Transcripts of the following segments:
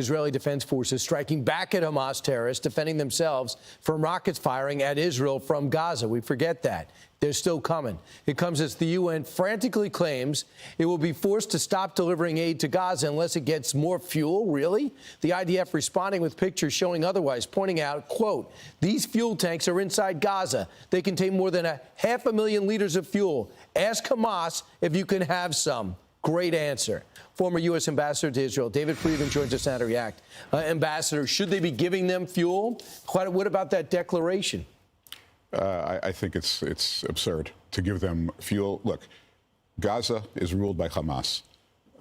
Israeli Defense Forces striking back at Hamas terrorists, defending themselves from rockets firing at Israel from Gaza. We forget that. They're still coming. It comes as the UN frantically claims it will be forced to stop delivering aid to Gaza unless it gets more fuel. Really? The IDF responding with pictures showing otherwise, pointing out, quote, these fuel tanks are inside Gaza. They contain more than 500,000 liters of fuel. Ask Hamas if you can have some. Great answer. Former U.S. Ambassador to Israel, David Friedman, joins us now to react. Ambassador, should they be giving them fuel? What about that declaration? I think it's absurd to give them fuel. Look, Gaza is ruled by Hamas.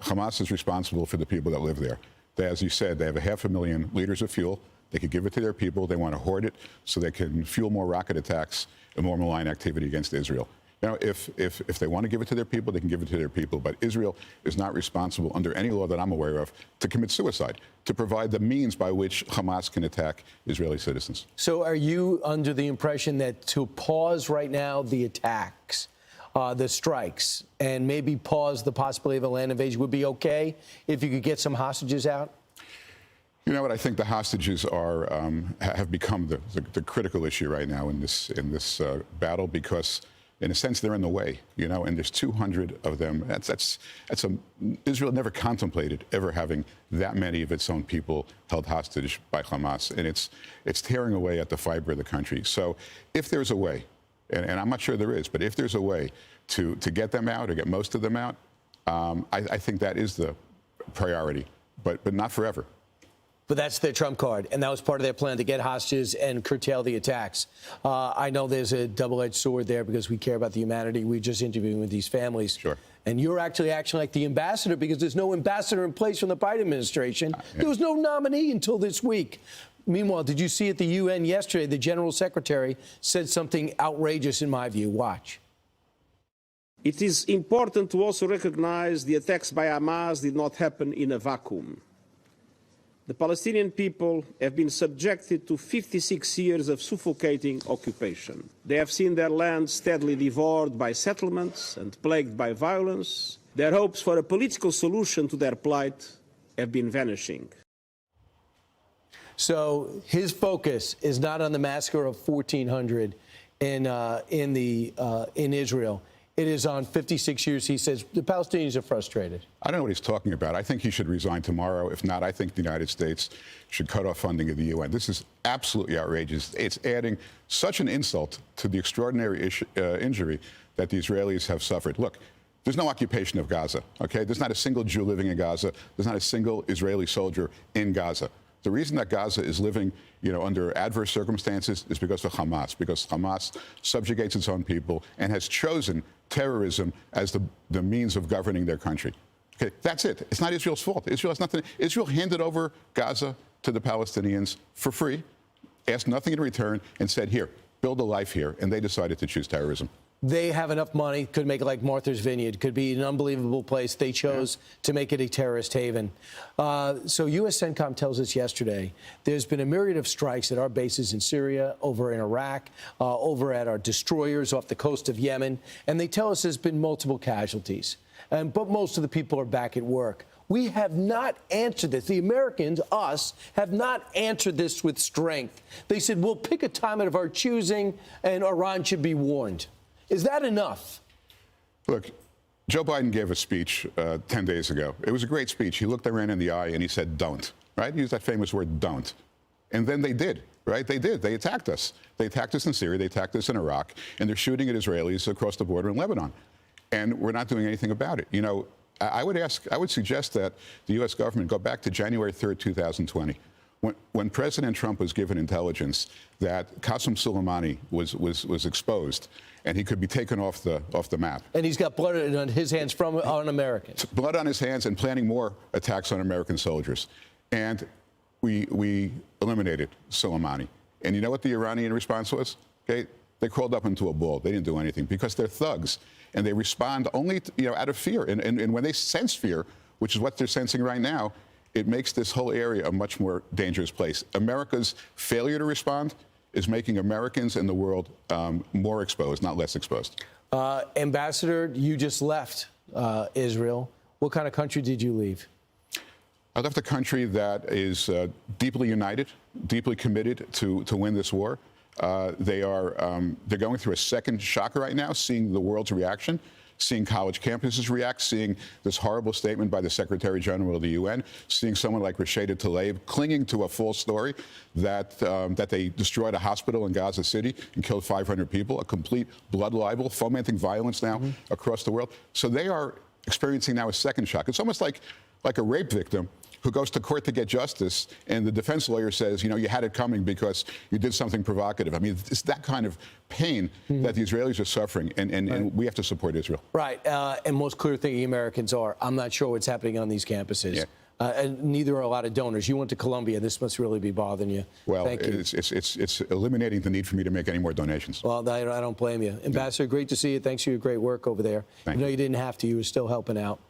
Hamas is responsible for the people that live there. They, as you said, they have 500,000 liters of fuel. They could give it to their people. They want to hoard it so they can fuel more rocket attacks and more malign activity against Israel. You know, if they want to give it to their people, they can give it to their people. But Israel is not responsible under any law that I'm aware of to commit suicide, to provide the means by which Hamas can attack Israeli citizens. So are you under the impression that to pause right now the attacks, the strikes, and maybe pause the possibility of a land invasion would be okay if you could get some hostages out? You know what? I think the hostages are have become the critical issue right now in this battle because, in a sense, they're in the way, you know, and there's 200 of them. Israel never contemplated ever having that many of its own people held hostage by Hamas, and it's tearing away at the fiber of the country. So if there's a way, and I'm not sure there is, but if there's a way to get them out or get most of them out, I think that is the priority, but not forever. But that's their trump card, and that was part of their plan to get hostages and curtail the attacks. I know there's a double-edged sword there because we care about the humanity. We're just interviewing with these families. Sure. And you're actually acting like the ambassador because there's no ambassador in place from the Biden administration. Yeah. There was no nominee until this week. Meanwhile, did you see at the UN yesterday, the General Secretary said something outrageous in my view? Watch. It is important to also recognize the attacks by Hamas did not happen in a vacuum. The Palestinian people have been subjected to 56 years of suffocating occupation. They have seen their land steadily devoured by settlements and plagued by violence. Their hopes for a political solution to their plight have been vanishing. So his focus is not on the massacre of 1,400 in Israel. It is on 56 years. He says the Palestinians are frustrated. I don't know what he's talking about. I think he should resign tomorrow. If not, I think the United States should cut off funding of the UN. This is absolutely outrageous. It's adding such an insult to the extraordinary injury that the Israelis have suffered. Look, there's no occupation of Gaza, okay? There's not a single Jew living in Gaza. There's not a single Israeli soldier in Gaza. The reason that Gaza is living, you know, under adverse circumstances is because of Hamas, because Hamas subjugates its own people and has chosen terrorism as the means of governing their country. Okay, that's it. It's not Israel's fault. Israel has nothing. Israel handed over Gaza to the Palestinians for free, asked nothing in return, and said, here, build a life here. And they decided to choose terrorism. They have enough money, could make it like Martha's Vineyard, could be an unbelievable place. They chose to make it a terrorist haven. So U.S. CENTCOM tells us yesterday there's been a myriad of strikes at our bases in Syria, over in Iraq, over at our destroyers off the coast of Yemen. And they tell us there's been multiple casualties. But most of the people are back at work. We have not answered this. The Americans, us, have not answered this with strength. They said, we'll pick a time out of our choosing, and Iran should be warned. Is that enough? Look, Joe Biden gave a speech 10 days ago. It was a great speech. He looked Iran in the eye and he said, don't, right? He used that famous word, don't. And then they did, right? They did. They attacked us. They attacked us in Syria. They attacked us in Iraq. And they're shooting at Israelis across the border in Lebanon. And we're not doing anything about it. You know, I would suggest that the U.S. government go back to January 3rd, 2020. When President Trump was given intelligence that Qasem Soleimani was exposed and he could be taken off the map. And he's got blood on his hands on Americans. Blood on his hands and planning more attacks on American soldiers. And we eliminated Soleimani. And you know what the Iranian response was? Okay, they crawled up into a ball. They didn't do anything because they're thugs. And they respond only out of fear. And when they sense fear, which is what they're sensing right now, it makes this whole area a much more dangerous place. America's failure to respond is making Americans and the world more exposed, not less exposed. Ambassador, you just left Israel. What kind of country did you leave? I left a country that is deeply united, deeply committed to win this war. They're going through a second shock right now, seeing the world's reaction, seeing college campuses react, seeing this horrible statement by the Secretary General of the UN, seeing someone like Rashida Tlaib clinging to a false story that they destroyed a hospital in Gaza City and killed 500 people, a complete blood libel, fomenting violence now across the world. So they are experiencing now a second shock. It's almost like a rape victim who goes to court to get justice, and the defense lawyer says, you know, you had it coming because you did something provocative. I mean, it's that kind of pain that the Israelis are suffering, and we have to support Israel. Right, and most clear-thinking Americans are. I'm not sure what's happening on these campuses. Yeah. And neither are a lot of donors. You went to Columbia. This must really be bothering you. Well, Thank you. it's eliminating the need for me to make any more donations. Well, I don't blame you. Ambassador, great to see you. Thanks for your great work over there. Thank I know you. you didn't have to. You were still helping out.